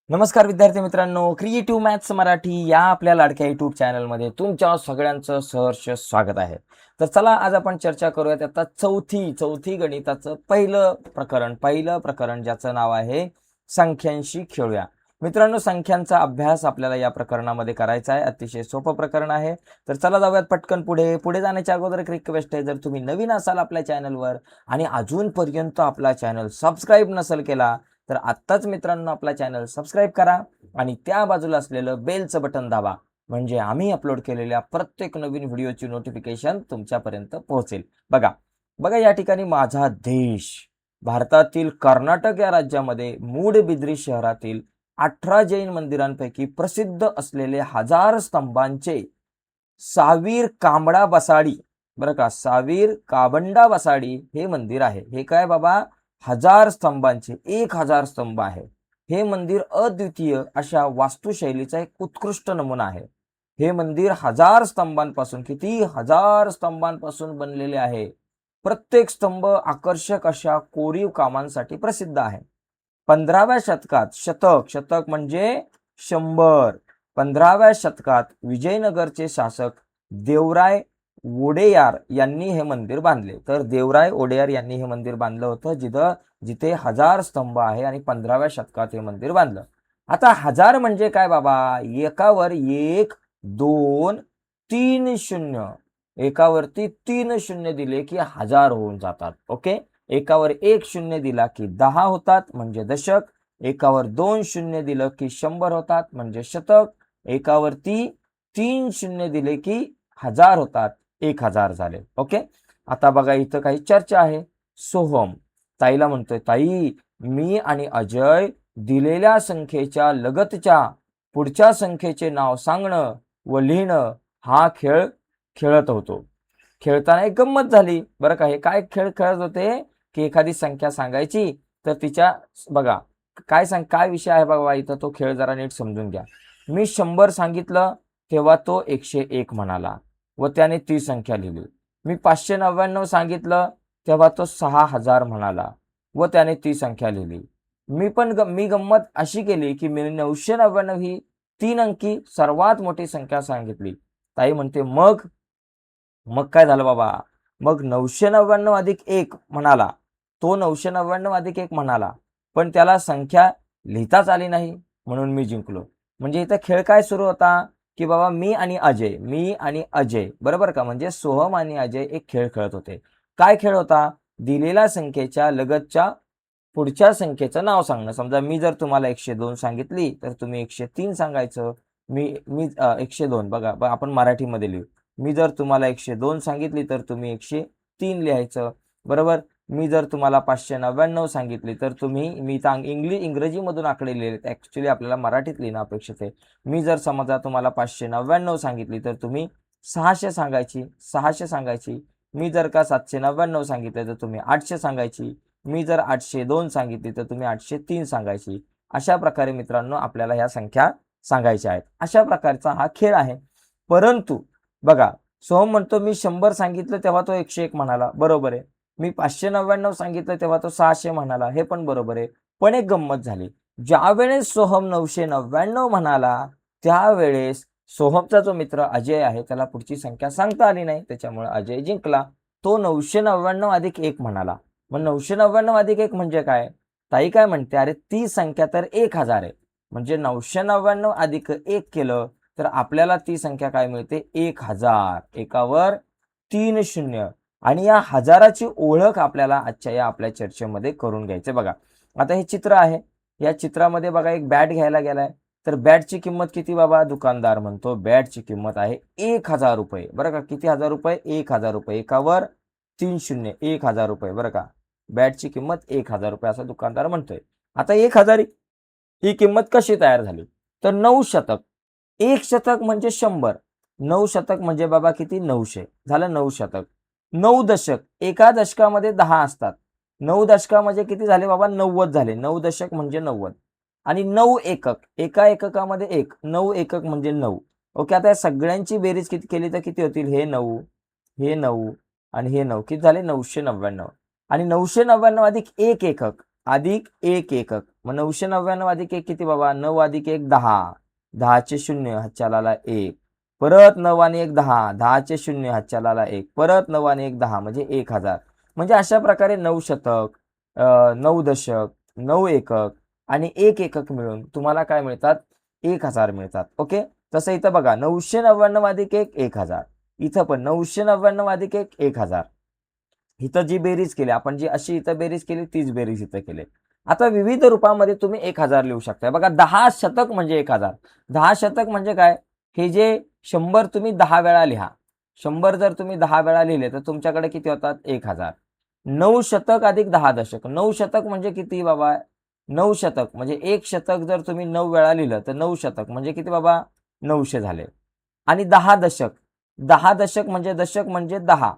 नमस्कार विद्यार्थी मित्रांनो, क्रिएटिव्ह मॅथ्स मराठी या आपल्या लाडक्या यूट्यूब चॅनलमध्ये तुमच्या सगळ्यांचं सहर्ष स्वागत आहे. तर चला आज आपण चर्चा करूयात आता चौथी गणिताचं पहिलं प्रकरण ज्याचं नाव आहे संख्यांशी खेळूया. मित्रांनो, संख्यांचा अभ्यास आपल्याला या प्रकरणामध्ये करायचा आहे. अतिशय सोपं प्रकरण आहे. तर चला जाऊयात पटकन पुढे जाण्याच्या अगोदर एक रिक्वेस्ट आहे, जर तुम्ही नवीन असाल आपल्या चॅनलवर आणि अजूनपर्यंत आपला चॅनल सबस्क्राईब नसेल केला तर आत्ताच मित्रांनो आपला चॅनल सबस्क्राईब करा आणि त्या बाजूला असलेलं बेलचं बटन दाबा, म्हणजे आम्ही अपलोड केलेल्या प्रत्येक नवीन व्हिडिओची नोटिफिकेशन तुमच्यापर्यंत पोहोचेल. बघा बघा या ठिकाणी माझा देश भारतातील कर्नाटक या राज्यामध्ये मूडबिद्री शहरातील 18 जैन मंदिरांपैकी प्रसिद्ध असलेले 1000 स्तंभांचे सावीर कांबडा बसाडी, बरं का, सावीर काबंडा बसाडी हे मंदिर आहे. हे काय बाबा, 1000 स्तंभांचे 1000 स्तंभ आहे. हे मंदिर अद्वितीय अशा वास्तुशैलीचा एक उत्कृष्ट नमुना आहे. हे मंदिर 1000 स्तंभांपासून, किती 1000 स्तंभांपासून बनलेले आहे. प्रत्येक स्तंभ आकर्षक अशा कोरीव कामांसाठी प्रसिद्ध आहे. 15व्या शतकात, शतक म्हणजे 100, 15व्या शतकात विजयनगरचे शासक देवराय वोडेयार यांनी हे मंदिर बांधले. तर देवराय वोडेयार यांनी हे मंदिर बांधलं होतं, जिथे 1000 स्तंभ आहे आणि 15व्या शतकात हे मंदिर बांधलं. आता 1000 म्हणजे काय बाबा, एकावर 1 2 3 शून्य, एकावरती 3 शून्य दिले की 1000 होऊन जातात. ओके, एकावर 1 शून्य दिला की 10 होतात म्हणजे दशक, एकावर 2 शून्य दिलं की 100 होतात म्हणजे शतक, एकावरती 3 शून्य दिले की 1000 होतात, 1000 झाले. ओके, आता बघा इथं काही चर्चा आहे. सोहम ताईला म्हणतोय, ताई मी आणि अजय दिलेल्या संख्येच्या लगतच्या पुढच्या संख्येचे नाव सांगणं व लिहिणं हा खेळ खेळत होतो. खेळताना एक गंमत झाली बरं का. हे काय खेळ खेळत होते की एखादी संख्या सांगायची, तर तिच्या बघा काय विषय आहे बघा इथं, तो खेळ जरा नीट समजून घ्या. मी 100 सांगितलं तेव्हा तो 101 म्हणाला व त्याने ती संख्या लिहिली. मी 599 सांगितलं तेव्हा तो 6000 म्हणाला व त्याने ती संख्या लिहिली. मी गंमत अशी केली की मी 999 ही 3 अंकी सर्वात मोठी संख्या सांगितली. ताई म्हणते मग काय झालं बाबा, मग 999 अधिक 1 म्हणाला, तो 999 अधिक 1 म्हणाला, पण त्याला संख्या लिहिताच आली नाही म्हणून मी जिंकलो. म्हणजे इथं खेळ काय सुरू होता की बाबा मी आणि अजय बरोबर का, म्हणजे सोहम आणि अजय एक खेळ खेळत होते. काय खेळ होता, दिलेल्या संख्येच्या लगतच्या पुढच्या संख्येचं नाव सांगणं. समजा मी जर तुम्हाला 102 सांगितली तर तुम्ही 103 सांगायचं. मी मी 102 बघा आपण मराठीमध्ये लिहू. मी जर तुम्हाला 102 सांगितली तर तुम्ही 103 लिहायचं, बरोबर. मी जर तुम्हाला 599 सांगितली तर तुम्ही, मी इंग्रजीमधून आकडे लिहिले, ऍक्च्युली आपल्याला मराठीत लिहिणं अपेक्षित आहे. मी जर समजा तुम्हाला 599 सांगितली तर तुम्ही 600 सांगायची. मी जर का 799 सांगितले तर तुम्ही 800 सांगायची. मी जर 802 सांगितली तर तुम्ही 803 सांगायची. अशा प्रकारे मित्रांनो आपल्याला ह्या संख्या सांगायच्या आहेत. अशा प्रकारचा हा खेळ आहे. परंतु बघा, सोहम म्हणतो मी 100 सांगितलं तेव्हा तो 101 म्हणाला, बरोबर आहे. मी 599 सांगितलं तेव्हा तो 600 म्हणाला, हे पण बरोबर आहे. पण एक गंमत झाली, ज्या वेळेस सोहम 999 म्हणाला त्यावेळेस सोहमचा जो मित्र अजय आहे त्याला पुढची संख्या सांगता आली नाही, त्याच्यामुळे अजय जिंकला. तो 999 अधिक 1 म्हणाला. मग 999 अधिक 1 म्हणजे काय, ताई काय म्हणते, अरे ती संख्या तर 1000 आहे, म्हणजे 999 अधिक 1 केलं तर आपल्याला ती संख्या काय मिळते, 1000. एकावर 3 शून्य. आणि या हजाराची ओळख आपल्याला आजच्या या आपल्या चर्चेमध्ये करून घ्यायचे. बघा आता हे चित्र आहे, या चित्रामध्ये बघा एक बॅट घ्यायला गेलाय, तर बॅटची किंमत किती बाबा, दुकानदार म्हणतो बॅटची किंमत आहे 1000 रुपये, बरं का. किती हजार रुपये, 1000 रुपये. एकावर 3 शून्य, 1000 रुपये, बरं का. बॅटची किंमत 1000 रुपये असं दुकानदार म्हणतोय. आता 1000 ही किंमत कशी तयार झाली, तर 9 शतक. 1 शतक म्हणजे 100, 9 शतक म्हणजे बाबा किती, 900 झालं 9 शतक. 9 दशक, एका दशकामध्ये 10 असतात. 9 दशकामध्ये किती झाले बाबा, 90 झाले. 9 दशक म्हणजे 90. आणि 9 एकक, एका एककामध्ये 1, 9 एकक म्हणजे 9. ओके, आता या सगळ्यांची बेरीज किती केली तर किती होतील, हे 9, हे 9 आणि हे 9, किती झाले 999. आणि 999 अधिक 1 एकक अधिक 1 एकक. मग 999 अधिक 1 किती बाबा? 9 अधिक 1 10. 10चे शून्य हातच्याला 1. परत 9 आणि 1 10. 10चे शून्य हातच्याला 1. परत 9 आणि 1 10 म्हणजे 1000. म्हणजे अशा प्रकारे 9 शतक, 9 दशक, 9 एकक आणि 1 एकक मिळून तुम्हाला काय मिळतात? 1000 मिळतात. ओके. तसं इथं बघा 999 अधिक 1 1000. इथं पण 999 अधिक 1 1000. इथं जी बेरीज केली आपण, जी अशी इथं बेरीज केली तीच बेरीज इथं केली. आता विविध रूपामध्ये तुम्ही 1000 लिहू शकता. बघा 10 शतक म्हणजे 1000. 10 शतक म्हणजे काय? हे जे 100 तुम्ही 10 वेळा लिहा. 100 जर तुम्ही 10 वेळा लिहिले तर तुमच्याकडे किती होतात? 1000. 9 शतक अधिक 10 दशक. 9 शतक म्हणजे किती बाबा? 9 शतक म्हणजे 1 शतक जर तुम्ही 9 वेळा लिहिलं तर 9 शतक म्हणजे किती बाबा? 900 झाले. आणि 10 दशक. 10 दशक म्हणजे दशक म्हणजे 10.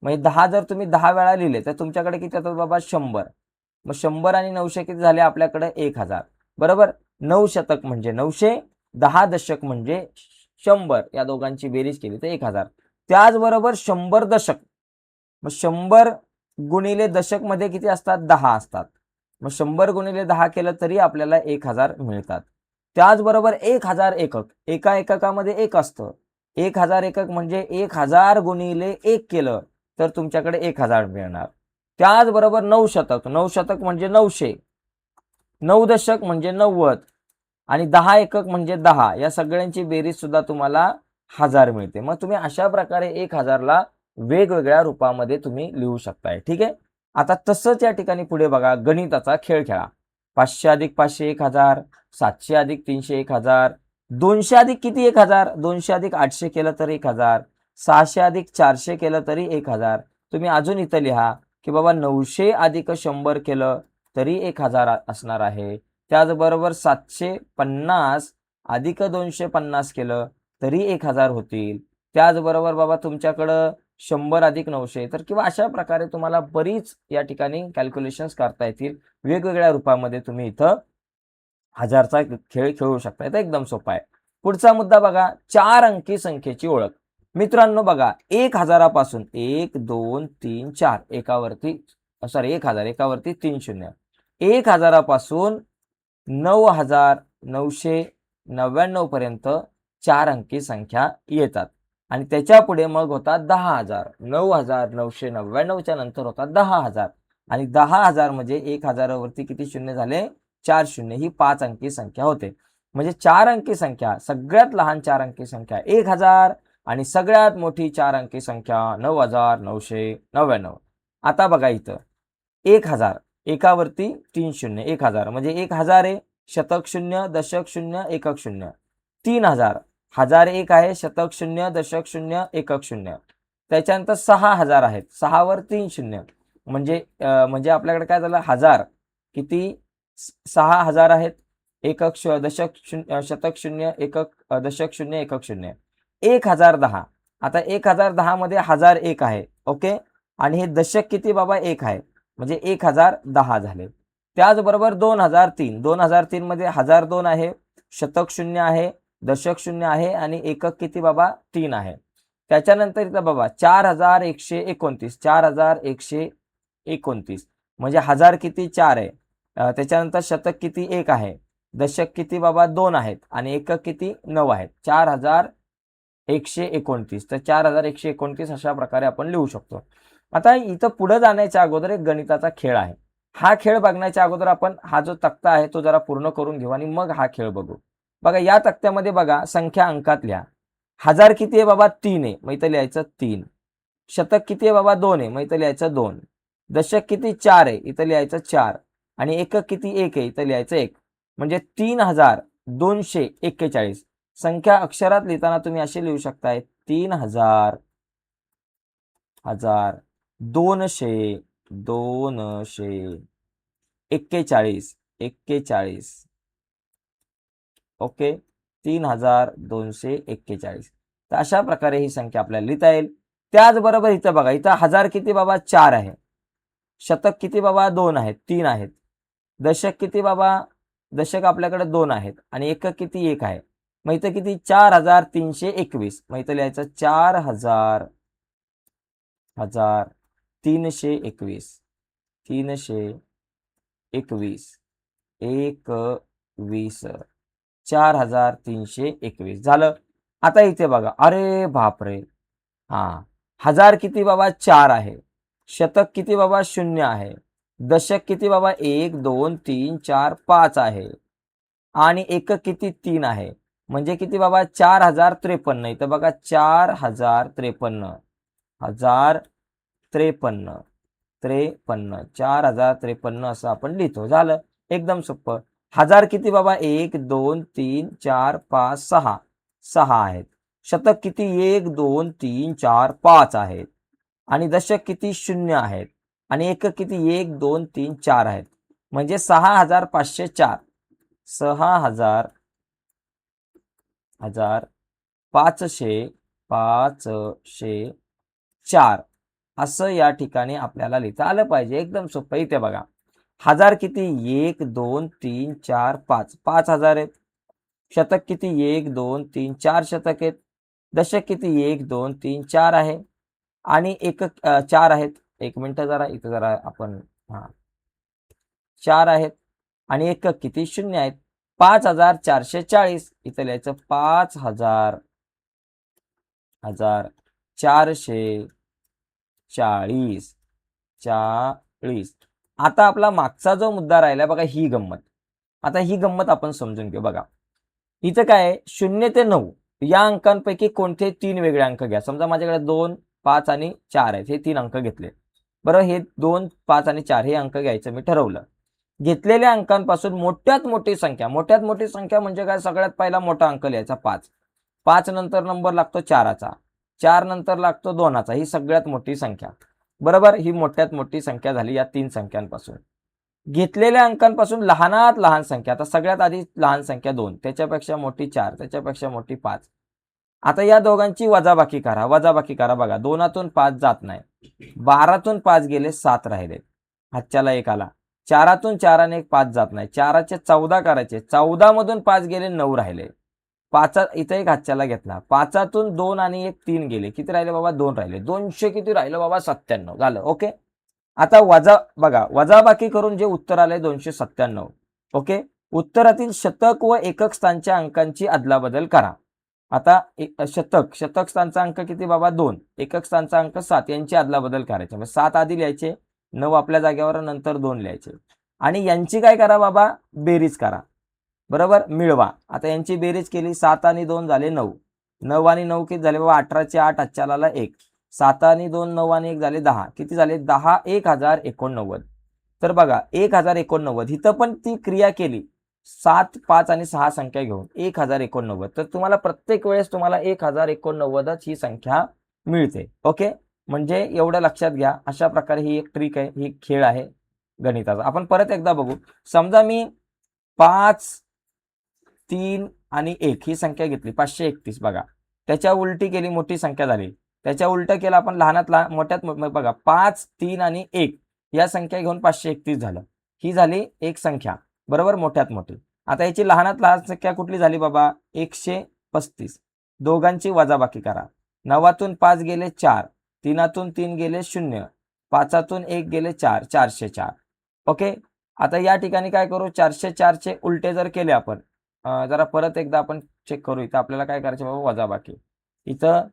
म्हणजे 10 जर तुम्ही 10 वेळा लिहिले तर तुमच्याकडे किती होतात बाबा? 100. मग 100 आणि 900 किती झाले आपल्याकडे? 1000. बरोबर. 9 शतक म्हणजे 900, 10 दशक म्हणजे 100. या दोघांची बेरीज केली तर 1000. त्याचबरोबर 100 दशक. मग 100 गुणिले दशक मध्ये किती असतात? 10 असतात. मग 100 गुणिले 10 केलं तरी आपल्याला 1000 मिळतात. त्याचबरोबर 1000 एकक. एका एककामध्ये 1 असतं. 1000 एकक म्हणजे 1000 गुणिले 1 केलं तर तुमच्याकडे 1000 मिळणार. त्याचबरोबर 9 शतक. 9 शतक म्हणजे 900. 9 दशक म्हणजे 90 आणि 10 एकक म्हणजे 10. या सगळ्यांची बेरीज सुद्धा तुम्हाला 1000 मिळते. मग तुम्ही अशा प्रकारे 1000 ला वेगवेगळ्या रूपामध्ये तुम्ही लिहू शकताय. ठीक आहे. आता तसंच या ठिकाणी पुढे बघा, गणिताचा खेळ खेळा. 500 अधिक 500 1000. 700 अधिक 300 1000. 200 अधिक किती 1000? 200 अधिक 800 केलं तर 1000. 600 अधिक 400 केलं तरी 1000. तुम्ही अजून इथं लिहा की बाबा 900 अधिक 100 केलं तरी 1000 असणार आहे. त्याचबरोबर 750 अधिक 250 केलं तरी 1000 होतील. त्याचबरोबर बाबा तुमच्याकडं 100 अधिक 900 तर किंवा अशा प्रकारे तुम्हाला बरीच या ठिकाणी कॅल्क्युलेशन्स करता येतील. वेगवेगळ्या रूपामध्ये तुम्ही इथं 1000चा खेळ खेळू शकता. तर एकदम सोपा आहे. पुढचा मुद्दा बघा, 4 अंकी संख्येची ओळख. मित्रांनो बघा, 1000 पासून 1, 2, 3, 4 एकावरती 1000 एकावरती 3 शून्य. 1000 पासून 9999 पर्यंत 4 अंकी संख्या येतात. आणि त्याच्या पुढे मग होतात 10,000. 9,999 च्या नंतर होतात 10,000. आणि 10,000 म्हणजे 1000 वरती किती शून्य झाले? 4 शून्य. ही 5 अंकी संख्या होते. म्हणजे 4 अंकी संख्या, सगळ्यात लहान 4 अंकी संख्या 1000 आणि सगळ्यात मोठी 4 अंकी संख्या 9,999. आता बघा इथं 1000 एकावरती 3 शून्य. 1000 म्हणजे 1000 आहे, शतक शून्य, दशक शून्य, एकक शून्य. 3000. 1000 एक आहे, शतक शून्य, दशक शून्य, एकक शून्य. त्याच्यानंतर 6000 आहेत. 6 वर 3 शून्य. म्हणजे आपल्याकडे काय झालं? 1000 किती? 6000 आहेत. एकक दशक शून्य, शतक शून्य, एकक दशक शून्य, एकक शून्य. 1010. आता 1010 मध्ये 1000 एक आहे. ओके. आणि हे दशक किती बाबा? 1 आहे. म्हणजे 1010 झाले. त्याचबरोबर 2003. 2003 मध्ये 1002 आहे, शतक शून्य आहे, दशक शून्य आहे आणि एकक किती बाबा? 3 आहे. त्याच्यानंतर इथं बाबा 4129. 4129 म्हणजे 1000 किती? 4 आहे. त्याच्यानंतर शतक किती? 1 आहे. दशक किती बाबा? 2 आहेत आणि एकक किती? 9 आहेत. 4129. तर 4129 अशा प्रकारे आपण लिहू शकतो. आता इथं पुढे जाण्याच्या अगोदर एक गणिताचा खेळ आहे. हा खेळ बघण्याच्या अगोदर आपण हा जो तक्ता आहे तो जरा पूर्ण करून घेऊ आणि मग हा खेळ बघू. बघा या तक्त्यामध्ये बघा, संख्या अंकात लिहा. 1000 किती आहे बाबा? 3 आहे. मग इथं लिहायचं 3. शतक किती आहे बाबा? 2 आहे. मग इथं लिहायचं 2. दशक किती? 4 आहे. इथं लिहायचं 4. आणि एकक किती? 1 आहे. इथं लिहायचं 1. म्हणजे 3241. संख्या अक्षरात लिहिताना तुम्ही असे लिहू शकताय 3000, 1000, 200, 41, ओके. 3241. तर अशा प्रकारे ही संख्या आपल्याला लिहिता येईल. त्याचबरोबर इथं बघा, इथं 1000 किती बाबा? 4 आहे. शतक किती बाबा? 2 आहेत, 3 आहेत. दशक किती बाबा? दशक आपल्याकडे 2 आहेत आणि एकक किती? 1 आहे. मग इथं किती? 4321. मग इथं लिहायचं 4000, 321. 21 4321 झालं. आता इथे बघा, अरे बापरे, हा हजार किती बाबा 4 आहे, शतक किती बाबा 0 आहे, दशक किती बाबा 1 2 3 4 5 आहे आणि एकक किती 3 आहे. म्हणजे किती बाबा 4053. इथं बघा 4053 4053 असं आपण लिहितो. झालं, एकदम सोपं. हजार किती बाबा 1 2 3 4 5 6 6 आहेत. शतक किती 1 2 3 4 5 आहेत आणि दशक किती 0 आहेत आणि एकक किती 1 2 3 4 आहेत. म्हणजे 6504 6504 असं या ठिकाणी आपल्याला लिहिता आलं पाहिजे. एकदम सोपं. इथे बघा, हजार किती 1 2 3 4 5 5000 आहेत. शतक किती 1 2 3 4 शतक आहेत. दशक किती 1 2 3 4 आहे आणि एकक 4 आहेत. एक मिनिट, जरा इथं जरा आपण 4 आहेत आणि एकक किती 0 आहेत. 5440 इथं लिहायचं 5440. आता आपला मागचा जो मुद्दा राहिला बघा, ही गंमत. आता ही गंमत आपण समजून घेऊ. बघा, इथं काय आहे, 0 ते 9 या अंकांपैकी कोणते 3 वेगळे अंक घ्या. समजा माझ्याकडे 2 5 आणि 4 आहेत. हे 3 अंक घेतले. बरं, हे 2 5 आणि 4 हे अंक घ्यायचं मी ठरवलं. घेतलेल्या अंकांपासून मोठ्यात मोठी संख्या म्हणजे काय, सगळ्यात पहिला मोठा अंक लिहायचा 5. 5 नंतर नंबर लागतो 4चा, 4 नंतर लागतो 2चा. ही सगळ्यात मोठी संख्या. बरोबर, ही मोठ्यात मोठी संख्या झाली या 3 संख्यांपासून. घेतलेल्या अंकांपासून लहानात लहान संख्या. आता सगळ्यात आधी लहान संख्या 2, त्याच्यापेक्षा मोठी 4, त्याच्यापेक्षा मोठी 5. आता या दोघांची वजाबाकी करा. बघा, 2तून 5 जात नाही. 12तून 5 गेले, 7 राहिले. हातच्याला 1 आला. 4तून 4 आणि 1 5 जात नाही. 4चे 14 करायचे. 14 मधून 5 गेले, 9 राहिले. 5 इथं एक हातच्याला घेतला. 5तून 2 आणि 1 3 गेले. किती राहिले बाबा, 2 राहिले. 200 किती राहिलं बाबा, 97. झालं. ओके. आता बघा, वजाबाकी करून जे उत्तर आले 297. ओके. उत्तरातील शतक व एकक स्थानच्या अंकांची अदलाबदल करा. आता शतक स्थानचा अंक किती बाबा 2, एकक स्थानचा अंक 7 यांची अदलाबदल करायची. म्हणजे 7 आधी लिहायचे, 9 आपल्या जागेवर, नंतर 2 लिहायचे आणि यांची काय करा बाबा, बेरीज करा. बरोबर, मिळवा. आता यांची बेरीज केली, 7 आणि 2 झाले 9. 9 आणि 9 किती झाले बाबा, 18चे 8, हातच्याला 1. 7 आणि 2 9 आणि 1 झाले 10. किती झाले, 10 1089. तर बघा 1089, इथं पण ती क्रिया केली 7 5 आणि 6 संख्या घेऊन 1089. तर तुम्हाला प्रत्येक वेळेस तुम्हाला 1089च ही संख्या मिळते. ओके. म्हणजे एवढं लक्षात घ्या. अशा प्रकारे ही एक ट्रिक आहे, ही खेळ आहे गणिताचा. आपण परत एकदा बघू. समजा मी 5 3 आणि 1 ही संख्या घेतली, 531. बघा, त्याच्या उलटी केली, मोठी संख्या झाली. त्याच्या उलटं केलं आपण, लहानात लहान मोठ्यात बघा, 5 3 आणि 1 या संख्या घेऊन 531 झालं. ही झाली एक संख्या. बरोबर, मोठ्यात मोठी. आता याची लहानात लहान संख्या कुठली झाली बाबा, 135. दोघांची वजाबाकी करा. 9तून 5 गेले 4, 3तून 3 गेले 0, 5तून 1 गेले 4, 404. ओके. आता या ठिकाणी काय करू, 404चे उलटे जर केले आपण, जरा परत एकदा आपण चेक करू. इथं आपल्याला काय करायचे बाबा, वजाबाकी. इथं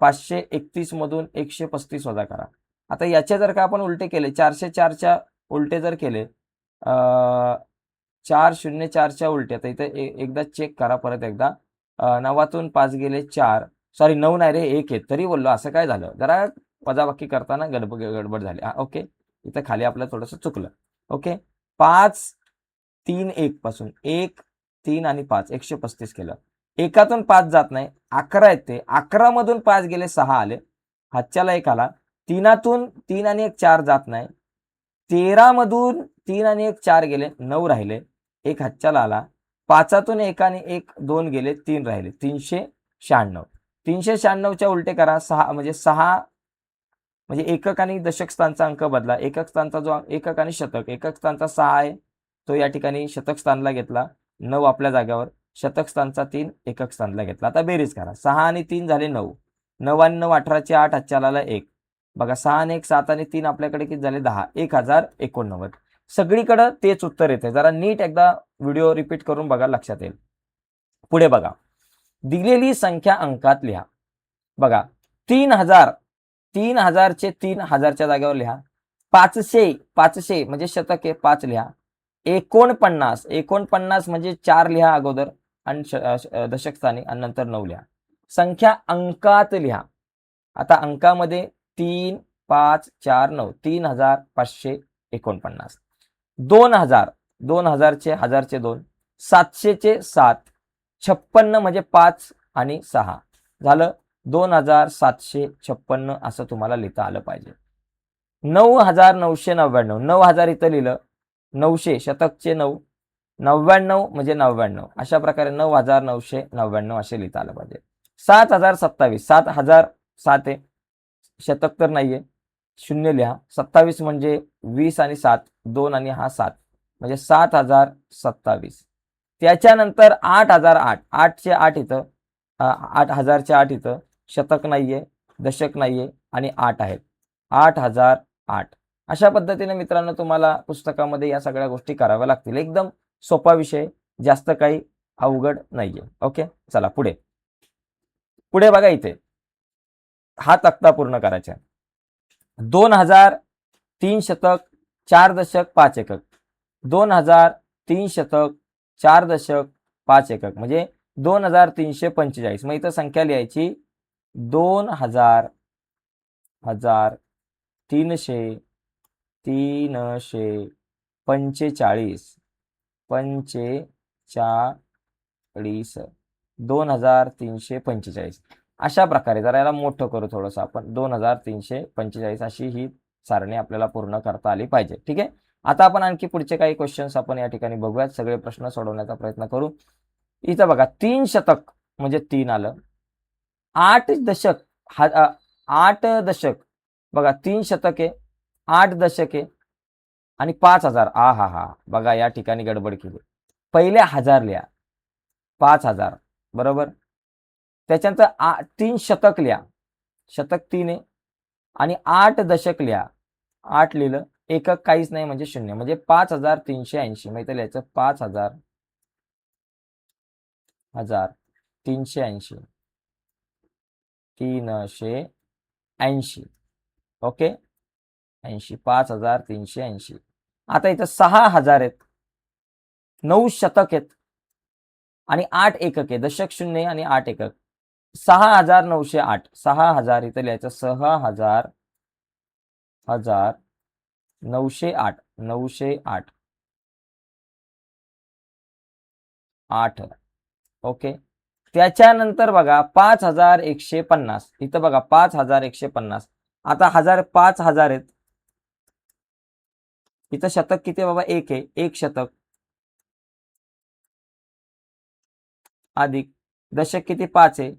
531 मधून 135 वजा करा. आता याचे जर का आपण उलटे केले, 404च्या उलटे जर केले, 404च्या उलटे. आता इथं एकदा चेक करा परत एकदा. 9तून 5 गेले 4, सॉरी 9 नाही रे, 1 आहे. तरी बोललो असं काय झालं, जरा वजाबाकी करताना गडबड झाली. ओके. इथं खाली आपलं थोडंसं चुकलं. ओके. 5 3 1 पासून 1 3 आणि 5 135 केलं. 1तून 5 जात नाही, 11 आहेत ते. 11 मधून 5 गेले, 6 आले. हातच्याला 1 आला. 3तून 3 आणि 1 4 जात नाही. 13 मधून 3 आणि 1 4 गेले, 9 राहिले. 1 हातच्याला आला. 5तून 1 आणि 1 2 गेले, 3 राहिले. 396. 396च्या उलटे करा. 6 म्हणजे 6 म्हणजे एकक आणि दशक स्थानचा अंक बदला. एकक स्थानचा जो एकक आणि शतक, एकक स्थानचा 6 आहे तो या ठिकाणी शतक स्थानला घेतला. 9 आपल्या जागेवर. शतक स्थानचा 3 एकक स्थानला घेतला. आता बेरीज करा. 6 आणि 3 झाले 9. 9 आणि 9 18चे 8, हातच्याला 1. बघा, 6 आणि 1 7 आणि 3 आपल्याकडे किती झाले, 10. 1089. सगळीकडे तेच उत्तर येते. जरा नीट एकदा व्हिडिओ रिपीट करून बघा, लक्षात येईल. पुढे बघा, दिलेली संख्या अंकात लिहा. बघा 3000, 3000चे 3000च्या जागेवर लिहा. 500, 500 म्हणजे शतक आहे, 5 लिहा. 49, 49 म्हणजे 4 लिहा अगोदर आणि दशक स्थानी आणि नंतर 9 लिहा. संख्या अंकात लिहा. आता अंकामध्ये 3, 5, 4, 9, 3549. 2000, 2000चे 1000चे 2, 700चे 7, 56 म्हणजे 5 आणि 6 झालं 2756 असं तुम्हाला लिहिता आलं पाहिजे. 9999, 9000 इथं लिहिलं. 900 शतकचे 9, 99 म्हणजे 99, अशा प्रकारे 9999 असे लिहिता आलं पाहिजे. 7027, 7007 आहे, शतक तर नाहीये, 0 लिहा. 27 म्हणजे 20 आणि 7, 2 आणि हा 7 म्हणजे 7027. त्याच्यानंतर 8008, 8चे 8 इथं, 8000चे 8 इथं, शतक नाहीये, दशक नाहीये आणि 8 आहेत, 8008. अशा पद्धतीने मित्रांनो तुम्हाला पुस्तकामध्ये या सगळ्या गोष्टी कराव्या लागतील. एकदम सोपा विषय, जास्त काही अवघड नाहीये. ओके, चला पुढे. पुढे बघा, इथे हा तक्ता पूर्ण करायचा. 2000, 3 शतक, 4 दशक, 5 एकक. 2000, 3 शतक, 4 दशक, 5 एकक म्हणजे 2345. मग इथं संख्या लिहायची 2000, 1000, 300, 345, 45, 2345. अशा प्रकारे जरा याला मोठं करू थोडंसं आपण. 2345 अशी ही सारणी आपल्याला पूर्ण करता आली पाहिजे. ठीक आहे. आता आपण आणखी पुढचे काही क्वेश्चन्स आपण या ठिकाणी बघूयात. सगळे प्रश्न सोडवण्याचा प्रयत्न करू. इथं बघा 3 शतक म्हणजे 3 आलं. 8 दशक, 8 दशक बघा, 3 शतक आहे, 8 दशक आहे आणि 5000. हा बघा या ठिकाणी गडबड केली. पहिले 1000 लिहा, 5000 बरोबर. त्याच्यानंतर 3 शतक लिहा, शतक 3 आहे आणि 8 दशक लिहा, 8 लिहिलं, एकक काहीच नाही म्हणजे 0 म्हणजे 5380. मग इथं लिहायचं 5380, 380. ओके, 80, 5380. आता इथं 6000 आहेत, 9 शतक आहेत आणि 8 एकक आहे, दशक 0 आणि 8 एकक. 6908, 6000 इथं लिहायचं 6000, 908, 908, 8. ओके. त्याच्यानंतर बघा 5150, इथं बघा 5150. आता 5000 आहेत. इथं शतक किती बाबा, 1 आहे, 1 शतक अधिक दशक किती, 5 आहे,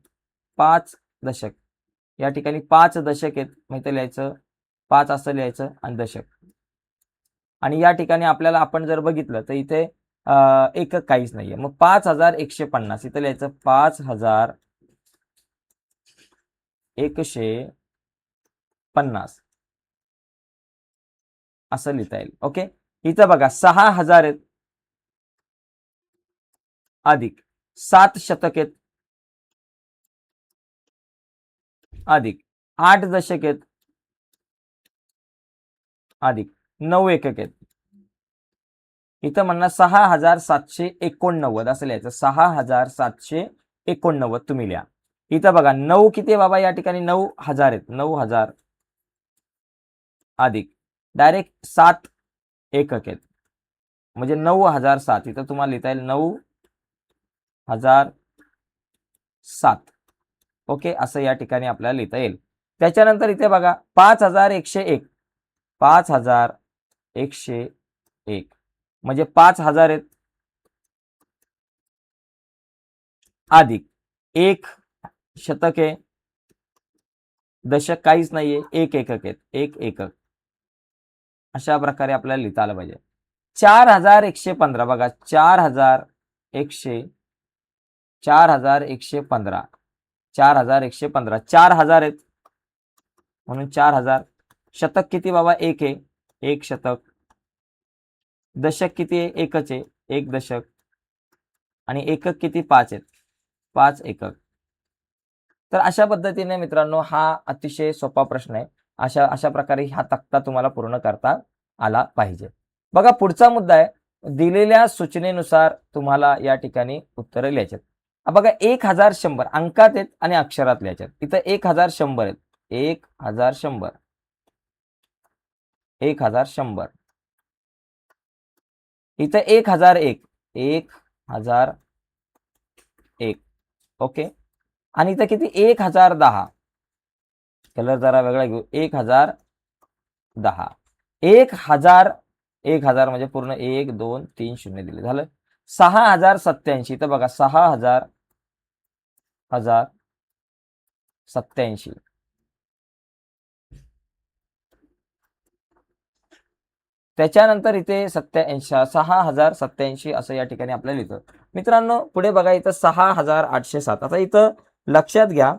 5 दशक. या ठिकाणी 5 दशक आहेत, मग इथं लिहायचं 5 असं लिहायचं आणि दशक. आणि या ठिकाणी आपल्याला आपण जर बघितलं तर इथे एकक काहीच नाहीये. मग 5150 इथं लिहायचं 5150 असं लिहिता येईल. ओके. इथं बघा 6000 आहेत अधिक 7 शतक आहेत अधिक 8 दशक आहेत अधिक 9 एकक आहेत. इथं म्हणणार 6789 असं लिहायचं. 6789 तुम्ही लिहा. इथं बघा 9 किती बाबा, या ठिकाणी 9000 आहेत, 9000 अधिक डायरेक्ट 7 एकक आहेत म्हणजे 9007. इथं तुम्हाला लिहिता येईल 9007. ओके, असं या ठिकाणी आपल्याला लिहिता येईल. त्याच्यानंतर इथे बघा 5101, 5101 म्हणजे 5000 आहेत अधिक 1 शतक आहे, दशक काहीच नाहीये, 1 एकक आहेत, 1 एकक. अशा प्रकारे आपल्याला लिहिता आलं पाहिजे. 4115 बघा, 4115, 4115, 4000 आहेत म्हणून 4000. शतक किती बाबा, 1 आहे, 1 शतक दशक किती आहे? एकच आहे, 1 दशक. आणि एकक किती? 5 आहेत, 5 एकक. तर अशा पद्धतीने मित्रांनो हा अतिशय सोपा प्रश्न आहे. अशा अशा प्रकारे हा तक्ता तुम्हाला पूर्ण करता आला पाहिजे. बघा पुढचा मुद्दा आहे. दिलेल्या सूचनेनुसार तुम्हाला या ठिकाणी उत्तरं लिहायची आहेत. बघा 1000 अंकात आहेत आणि अक्षरात लिहायचे आहेत. इथं 1000 आहेत. 1000 1000 इथं 1001 1001 ओके. आणि इथं किती? 1010 कलर जरा वेगळा घेऊ. 1010 1000 म्हणजे पूर्ण 1 2 3 0 दिले झालं. 6087 तर बघा 6087 त्याच्यानंतर इथे 6087 असं या ठिकाणी आपल्याला लिहितं. मित्रांनो पुढे बघा इथं 6807 आता इथं लक्षात घ्या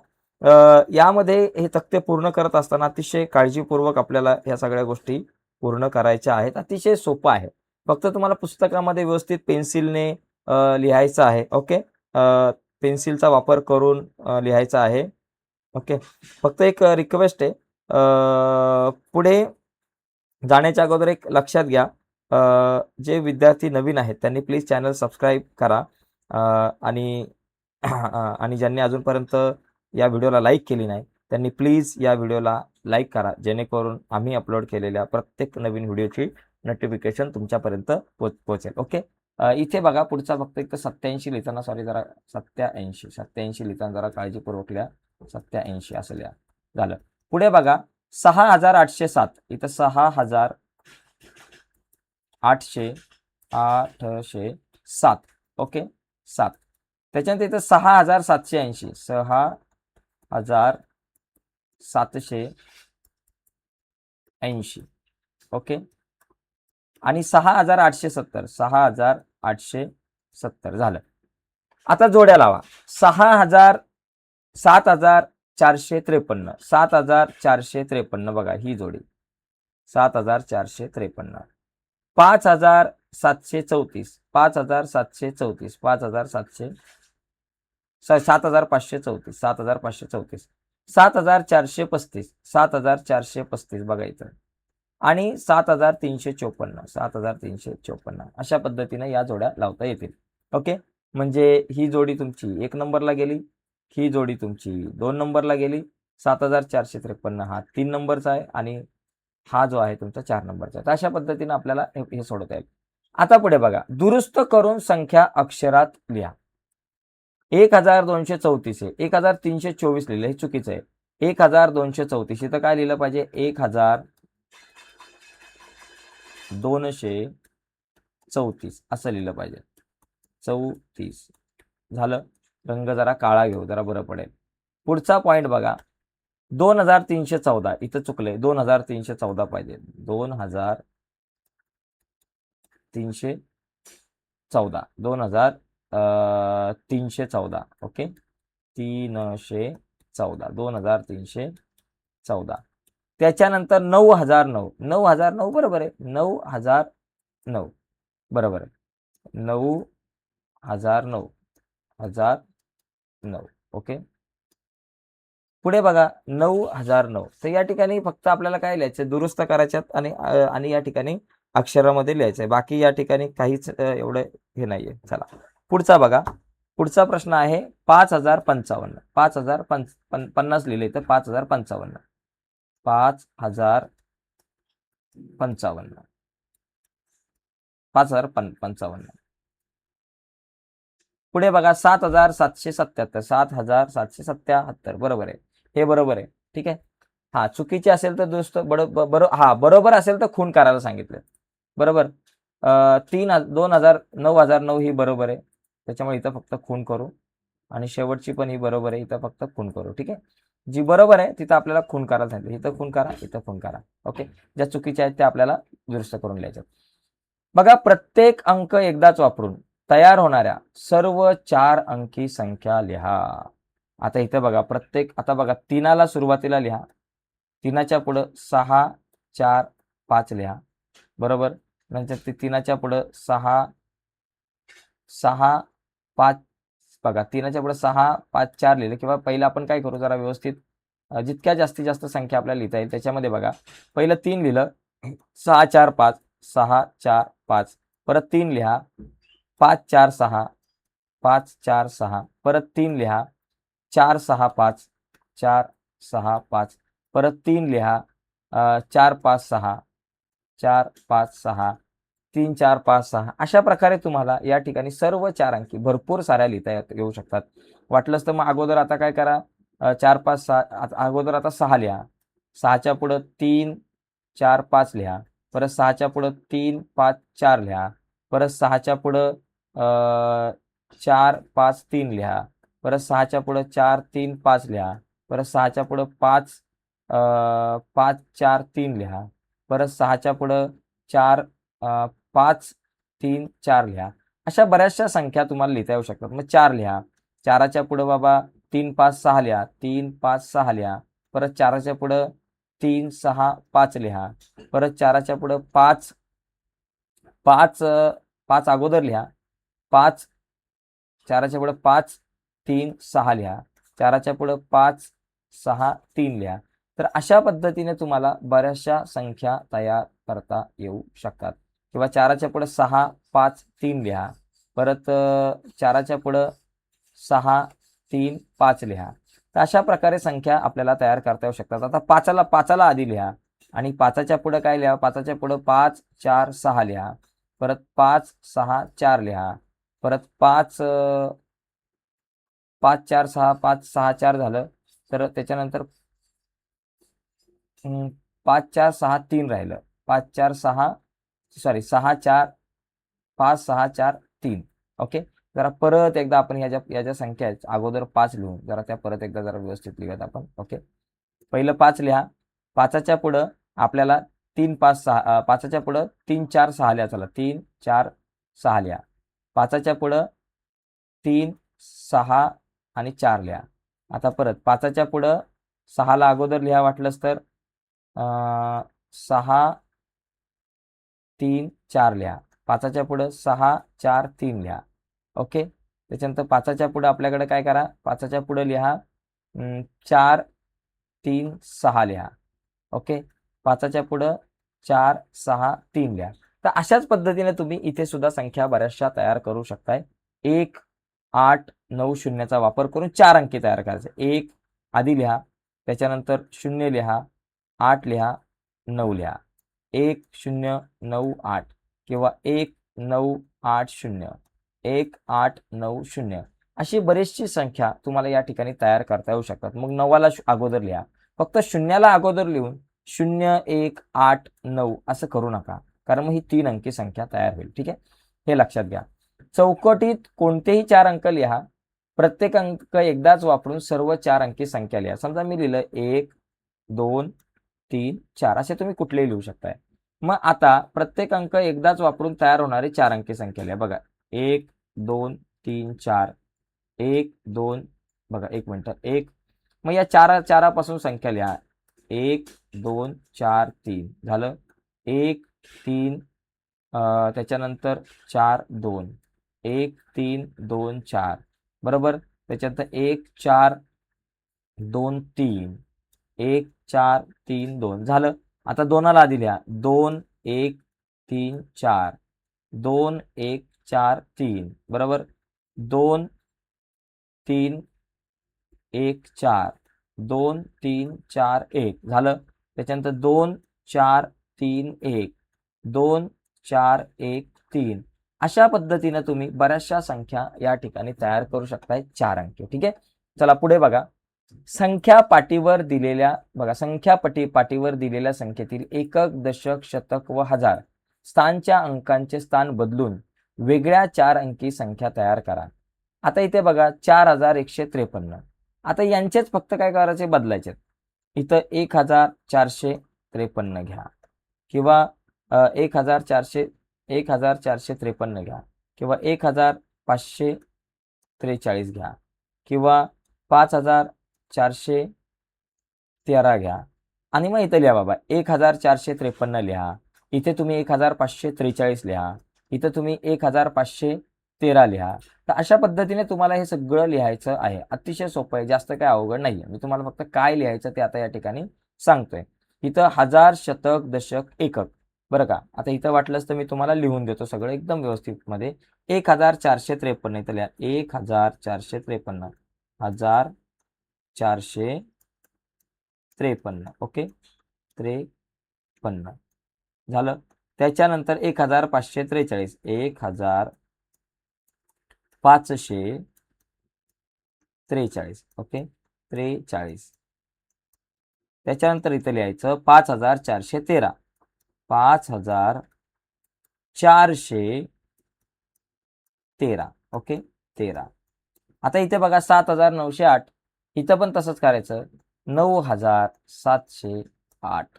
यामध्ये हे तक्ते पूर्ण करत असताना अतिशय काळजीपूर्वक आपल्याला ह्या सगळ्या गोष्टी पूर्ण करायच्या आहेत. अतिशय सोपं आहे. फक्त तुम्हाला पुस्तकामध्ये व्यवस्थित पेन्सिलने लिहायचं आहे. ओके. पेन्सिलचा वापर करून लिहायचा आहे. ओके. फक्त एक रिक्वेस्ट आहे. पुढे जाण्याच्या अगोदर एक लक्षात घ्या जे विद्यार्थी नवीन आहेत त्यांनी प्लीज चॅनल सबस्क्राईब करा आणि आणि ज्यांनी अजूनपर्यंत या व्हिडिओला लाईक केली नाही त्यांनी प्लीज या व्हिडिओला लाईक करा जेणेकरून आम्ही अपलोड केलेल्या प्रत्येक नवीन व्हिडिओची नोटिफिकेशन तुमच्यापर्यंत पोहोचेल. ओके. इथे बघा पुढचा फक्त एक 87 लिहिताना सॉरी जरा 87 लिहिताना जरा काळजीपूर्वक लिहा. 87 असं लिहा. झालं. पुढे बघा 6807 इथं 6807 ओके 7 त्याच्यानंतर इथं 6780 6780 ओके. आणि 6870 झालं. आता जोड्या लावा. 7453 7453 बघा ही जोडी 7453 5734 5734 7534 7534 7435 7435 बघा इथं आणि 7354 अशा पद्धतीने या जोड्या लावता येतील. ओके. म्हणजे ही जोडी तुमची 1 नंबरला गेली, ही जोडी तुमची 2 नंबरला गेली. 7453 हा 3 नंबरचा आहे आणि हा जो आहे तुमचा 4 नंबरचा आहे. तर अशा पद्धतीने आपल्याला हे सोडवता येईल. आता पुढे बघा दुरुस्त करून संख्या अक्षरात लिहा. 1234 आहे. 1324 लिहिलं हे चुकीचं आहे. 1234 इथं काय लिहिलं पाहिजे? 1234 असं लिहिलं पाहिजे. 34 झालं. रंग जरा काळा घेऊ जरा बरं पडेल. पुढचा पॉइंट बघा 2314 इथं चुकलंय. 2314 पाहिजे. 2314 2314 ओके 314 2314 त्याच्यानंतर 9009 9009 बरोबर आहे. 9009 बरोबर आहे. 9009 1009 ओके. पुढे बघा 9009 तर या ठिकाणी फक्त आपल्याला काय लिहायचं दुरुस्त करायच्यात आणि या ठिकाणी अक्षरामध्ये लिहायचंय. बाकी या ठिकाणी काहीच एवढं हे नाहीये. चला पुढचा बघा. पुढचा प्रश्न आहे 5055 5050 लिहिले तर 5055 5055 पुढे बघा 7777 7777 बरोबर आहे. हे बरोबर आहे. ठीक आहे. हा चुकीचे असेल तर दुरुस्त बरोबर असेल तर खून करायला सांगितलं. बरोबर. 9009 ही बरोबर आहे. त्याच्यामुळे इथं फक्त खून करू आणि शेवटची पण ही बरोबर आहे. इथं फक्त खून करू. ठीक आहे. जी बरोबर आहे तिथं आपल्याला खून करायला सांगितलं. इथं खून करा, इथं खून करा. ओके. ज्या चुकीच्या आहेत त्या आपल्याला दुरुस्त करून लिहायच्या. बघा प्रत्येक अंक एकदाच वापरून तयार होणाऱ्या सर्व 4 अंकी संख्या लिहा. आता इथं बघा प्रत्येक आता बघा 3ला सुरुवातीला लिहा. 3च्या पुढं 6 4 5 लिहा. बरोबर. नंतर ते तीनाच्या पुढं 6 6 5 बघा, तीनाच्या पुढे 6 5 4 लिहिलं, किंवा पहिलं आपण काय करू जरा व्यवस्थित, जितक्या जास्तीत जास्त संख्या आपल्याला लिहिता येईल त्याच्यामध्ये बघा, पहिलं 3 लिहिलं, 6 4 5 6 4 5, परत 3 लिहा, 5 4 6 5 4 6, परत 3 लिहा, 4 6 5 4 6 5, परत 3 लिहा, 4 5 6 4 5 6 3 4 5 6. अशा प्रकारे तुम्हाला या ठिकाणी सर्व 4 अंकी भरपूर साऱ्या लिहिता येऊ शकतात. वाटलंच तर मग अगोदर आता काय करा, 4 5 6 अगोदर आता 6 लिहा, 6च्या पुढं 3 4 5 लिहा, परत 6च्या पुढं 3 5 4 लिहा, परत 6च्या पुढं 4 5 3 लिहा, परत 6च्या पुढं 4 3 5 लिहा, परत 6च्या पुढं 5 5 4 3 लिहा, परत 6च्या पुढं 4 5 3 4 लिहा. अशा बऱ्याचशा संख्या तुम्हाला लिहिता येऊ शकतात. मग 4 लिहा, 4च्या पुढं बाबा 3 5 6 लिहा, 3 5 6 लिहा, परत 4च्या पुढं 3 6 5 लिहा, परत 4च्या पुढं 5 5 5 अगोदर लिहा, 5 4च्या पुढं 5 3 6 लिहा, 4च्या पुढं 5 6 3 लिहा. तर अशा पद्धतीने तुम्हाला बऱ्याचशा संख्या तयार करता येऊ शकतात. किंवा 4च्या पुढं 6 5 3 लिहा, परत 4च्या पुढं 6 3 5 लिहा. तर अशा प्रकारे संख्या आपल्याला तयार करता येऊ शकतात. आता 5ला आधी लिहा, आणि 5च्या पुढं काय लिहा, 5च्या पुढं 5 4 6 लिहा, परत 5 6 4 लिहा, परत 5 5 4 6 5 6 4 झालं, तर त्याच्यानंतर 5 4 6 3 राहिलं, 5 4 6 6 4 5 6 4 3. ओके, जरा परत एकदा आपण ह्या संख्या आहेत अगोदर 5 लिहून जरा त्या परत एकदा जरा व्यवस्थित लिहूयात आपण. ओके, पहिलं 5 लिहा, 5च्या पुढं आपल्याला 3 5 6, 5च्या पुढं 3 4 6 लिहा, चला 3 4 6 लिहा, 5च्या पुढं 3 6 आणि 4 लिहा. आता परत 5च्या पुढं 6ला अगोदर लिहा वाटलंच तर 6 3 4 लिहा, 5च्या पुढं 6 4 3 लिहा. ओके, त्याच्यानंतर 5च्या पुढं आपल्याकडे काय करा, 5च्या पुढं लिहा 4 3 6 लिहा. ओके, 5च्या पुढं 4 6 3 लिहा. तर अशाच पद्धतीने तुम्ही इथे सुद्धा संख्या बऱ्याचशा तयार करू शकताय. 1 8 9 0चा वापर करून 4 अंकी तयार करायचे. 1 आधी लिहा, त्याच्यानंतर 0 लिहा, 8 लिहा, 9 लिहा, 1 0 9 8, किंवा 1 9 8 0, 1 8 9 0. अशी बरीचशी संख्या तुम्हाला या ठिकाणी तयार करता येऊ शकतात. मग 9ला अगोदर लिहा, फक्त 0ला अगोदर लिहून 0 1 8 9 असं करू नका, कारण मग ही 3 अंकी संख्या तयार होईल. ठीक आहे, हे लक्षात घ्या. चौकटीत कोणतेही 4 अंक लिहा, प्रत्येक अंक एकदाच वापरून सर्व 4 अंकी संख्या लिहा. समजा मी लिहिलं 1 2 3 4, असे तुम्ही कुठलेही लिहू शकताय. मग आता प्रत्येक अंक एकदाच वापरून तयार होणारी 4 अंकी संख्या लिहा. बघा 1 2 3 4, 1 2, बघा 1 मिनिट 1, मग या 4 पासून संख्या लिहा, 1 2 4 3 झालं, 1 3 त्याच्यानंतर 4 2, 1 3 2 4, बरोबर. त्याच्यानंतर 1 4 2 3, 1 4 3 2 झालं. आता 2ला आधी लिहा, 2 1 3 4, 2 1 4 3, बरोबर. 2 3 1 4, 2 3 4 1 झालं. त्याच्यानंतर 2 4 3 1, 2 4 1 3. अशा पद्धतीने तुम्ही बऱ्याचशा संख्या या ठिकाणी तयार करू शकताय 4 अंकी. ठीक आहे, चला पुढे बघा. संख्या पाटीवर दिलेल्या पाटीवर दिलेल्या संख्येतील एकक दशक शतक व हजार स्थानच्या अंकांचे स्थान बदलून वेगळ्या 4 अंकी संख्या तयार करा. आता इथे बघा 4153. आता यांचेच फक्त काय करायचे, बदलायचे. इथं 1453 घ्या, किंवा 1453 घ्या, किंवा 1543 घ्या, किंवा 5413 घ्या, आणि मग इथं लिहा बाबा 1453 लिहा, इथे तुम्ही 1543 लिहा, इथं तुम्ही 1513 लिहा. तर अशा पद्धतीने तुम्हाला हे सगळं लिहायचं आहे. अतिशय सोपं आहे, जास्त काही अवघड नाहीये. मी तुम्हाला फक्त काय लिहायचं ते आता या ठिकाणी सांगतोय. इथं हजार, शतक, दशक, एकक बरं का. आता इथं वाटलंच तर मी तुम्हाला लिहून देतो सगळं एकदम व्यवस्थित मध्ये. 1453 इथं लिहा. 1453 1453 ओके. 53 झालं. त्याच्यानंतर 1543 1543 ओके. 43 त्याच्यानंतर इथं लिहायचं 5413 5413 ओके. 13 आता इथे बघा 7908 इथं पण तसंच करायचं. 9708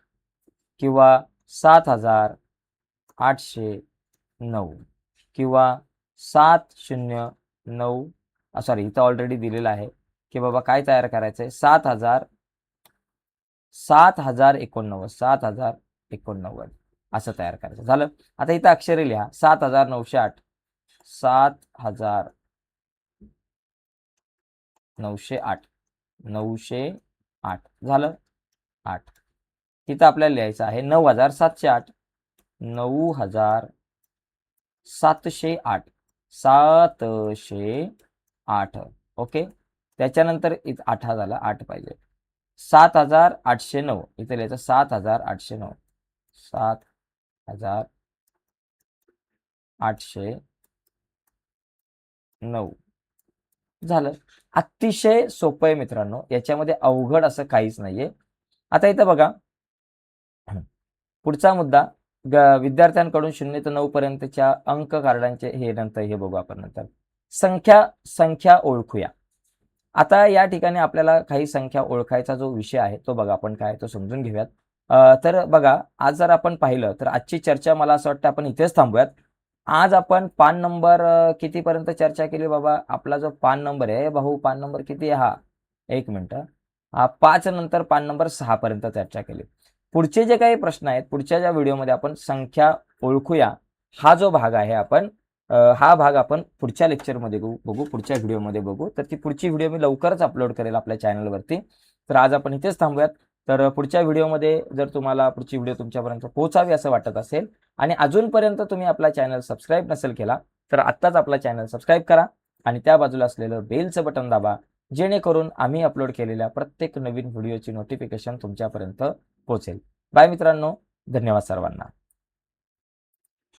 किंवा 7809 किंवा 709 सॉरी इथं ऑलरेडी दिलेलं आहे की बाबा काय तयार करायचंय 7089 असं तयार करायचं. झालं. आता इथं अक्षरे लिहा 7908 7908 908 झालं. 8 तिथं आपल्याला लिहायचं आहे 9708 9708 708 ओके. त्याच्यानंतर इथं 8 झाला 8 पाहिजे. 7809 इथे लिहायचं 7809 7809 झालं. अतिशय सोपं आहे मित्रांनो, याच्यामध्ये अवघड असं काहीच नाहीये. आता इथं बघा पुढचा मुद्दा विद्यार्थ्यांकडून 0 ते 9 पर्यंतच्या अंक कार्डांचे हे नंतर हे बघू आपण नंतर. संख्या ओळखूया. आता या ठिकाणी आपल्याला काही संख्या ओळखायचा जो विषय आहे तो बघा आपण काय तो समजून घेऊयात. तर बघा आज जर आपण पाहिलं तर आजची चर्चा मला असं वाटतं आपण इथेच थांबूयात. आज आपण पान नंबर कितीपर्यंत चर्चा केली बाबा? आपला जो पान नंबर आहे भाऊ, पान नंबर किती आहे हा? एक मिनिट. 5 नंतर पान नंबर 6 पर्यंत चर्चा केली. पुढचे जे काही प्रश्न आहेत पुढच्या ज्या व्हिडिओमध्ये आपण संख्या ओळखूया हा जो भाग आहे आपण हा भाग आपण पुढच्या लेक्चरमध्ये बघू, पुढच्या व्हिडिओमध्ये बघू. तर ती पुढची व्हिडिओ मी लवकरच अपलोड करेल आपल्या चॅनलवरती. तर आज आपण इथेच थांबूयात. तर पुढच्या व्हिडिओमध्ये जर तुम्हाला पुढची व्हिडिओ तुमच्यापर्यंत पोहोचावी असं वाटत असेल आणि अजूनपर्यंत तुम्ही आपला चॅनल सबस्क्राईब नसेल केला तर आत्ताच आपला चॅनल सबस्क्राईब करा आणि त्या बाजूला असलेलं बेलचं बटन दाबा, जेणेकरून आम्ही अपलोड केलेल्या प्रत्येक नवीन व्हिडिओची नोटिफिकेशन तुमच्यापर्यंत पोहोचेल. बाय मित्रांनो, धन्यवाद सर्वांना.